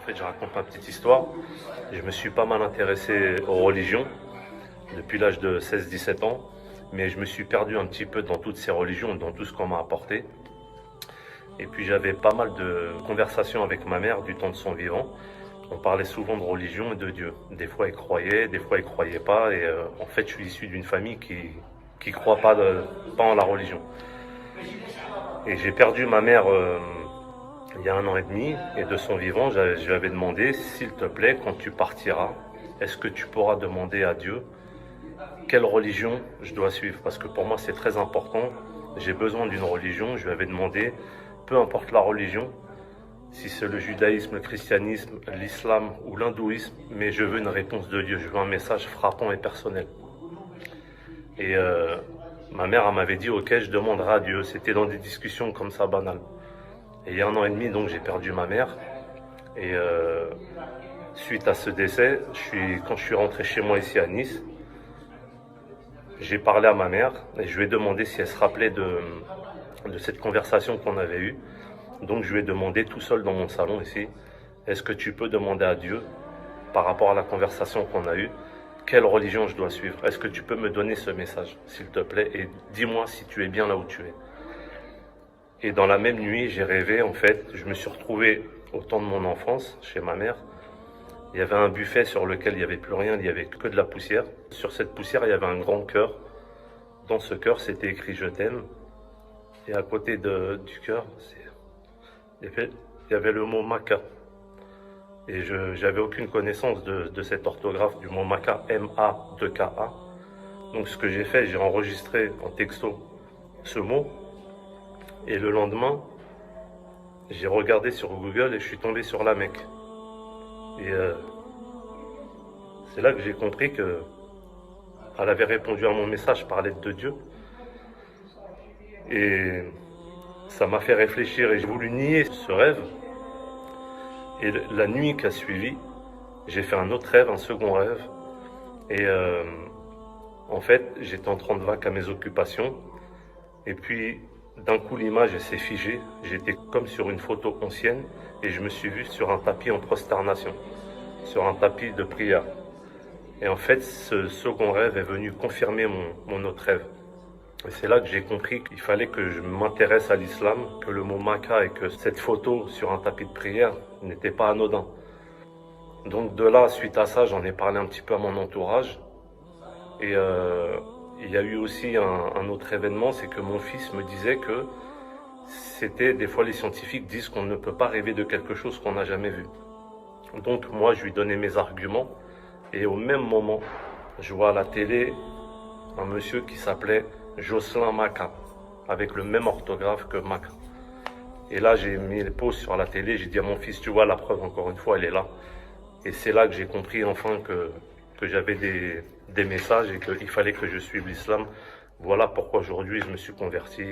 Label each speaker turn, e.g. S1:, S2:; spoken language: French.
S1: fait, je raconte ma petite histoire. Je me suis pas mal intéressé aux religions depuis l'âge de 16-17 ans, mais je me suis perdu un petit peu dans toutes ces religions, dans tout ce qu'on m'a apporté. Et puis j'avais pas mal de conversations avec ma mère du temps de son vivant. On parlait souvent de religion et de Dieu. Des fois elle croyait, des fois elle croyait pas. Et en fait, je suis issu d'une famille qui croit pas en la religion. Et j'ai perdu ma mère il y a 1 an et demi, et de son vivant, je lui avais demandé, s'il te plaît, quand tu partiras, est-ce que tu pourras demander à Dieu quelle religion je dois suivre? Parce que pour moi, c'est très important. J'ai besoin d'une religion. Je lui avais demandé, peu importe la religion, si c'est le judaïsme, le christianisme, l'islam ou l'hindouisme, mais je veux une réponse de Dieu. Je veux un message frappant et personnel. Et ma mère, elle m'avait dit, ok, je demanderai à Dieu. C'était dans des discussions comme ça, banales. Et il y a 1 an et demi, donc, j'ai perdu ma mère. Et suite à ce décès, quand je suis rentré chez moi ici à Nice, j'ai parlé à ma mère et je lui ai demandé si elle se rappelait de cette conversation qu'on avait eue. Donc je lui ai demandé tout seul dans mon salon ici, est-ce que tu peux demander à Dieu, par rapport à la conversation qu'on a eue, quelle religion je dois suivre? Est-ce que tu peux me donner ce message, s'il te plaît, et dis-moi si tu es bien là où tu es. Et dans la même nuit, j'ai rêvé, en fait, je me suis retrouvé au temps de mon enfance, chez ma mère. Il y avait un buffet sur lequel il n'y avait plus rien, il n'y avait que de la poussière. Sur cette poussière, il y avait un grand cœur. Dans ce cœur, c'était écrit je t'aime. Et à côté du cœur, il y avait le mot Maca. Et je n'avais aucune connaissance de cette orthographe du mot Maca, M-A-2-K-A. Donc ce que j'ai fait, j'ai enregistré en texto ce mot. Et le lendemain, j'ai regardé sur Google et je suis tombé sur la Mecque. Et c'est là que j'ai compris qu'elle avait répondu à mon message par l'aide de Dieu. Et ça m'a fait réfléchir et j'ai voulu nier ce rêve. Et la nuit qui a suivi, j'ai fait un autre rêve, un second rêve. Et en fait, j'étais en train de vaquer à mes occupations. Et puis, d'un coup, l'image s'est figée. J'étais comme sur une photo ancienne et je me suis vu sur un tapis en prosternation, sur un tapis de prière. Et en fait, ce second rêve est venu confirmer mon autre rêve. Et c'est là que j'ai compris qu'il fallait que je m'intéresse à l'islam, que le mot Maca et que cette photo sur un tapis de prière n'était pas anodin. Donc de là, suite à ça, j'en ai parlé un petit peu à mon entourage. Et il y a eu aussi un autre événement, c'est que mon fils me disait que des fois les scientifiques disent qu'on ne peut pas rêver de quelque chose qu'on n'a jamais vu. Donc moi, je lui donnais mes arguments. Et au même moment, je vois à la télé un monsieur qui s'appelait Jocelyn Maca, avec le même orthographe que Maca. Et là, j'ai mis les pauses sur la télé, j'ai dit à mon fils, tu vois, la preuve, encore une fois, elle est là. Et c'est là que j'ai compris enfin que j'avais des messages et qu'il fallait que je suive l'islam. Voilà pourquoi aujourd'hui je me suis converti.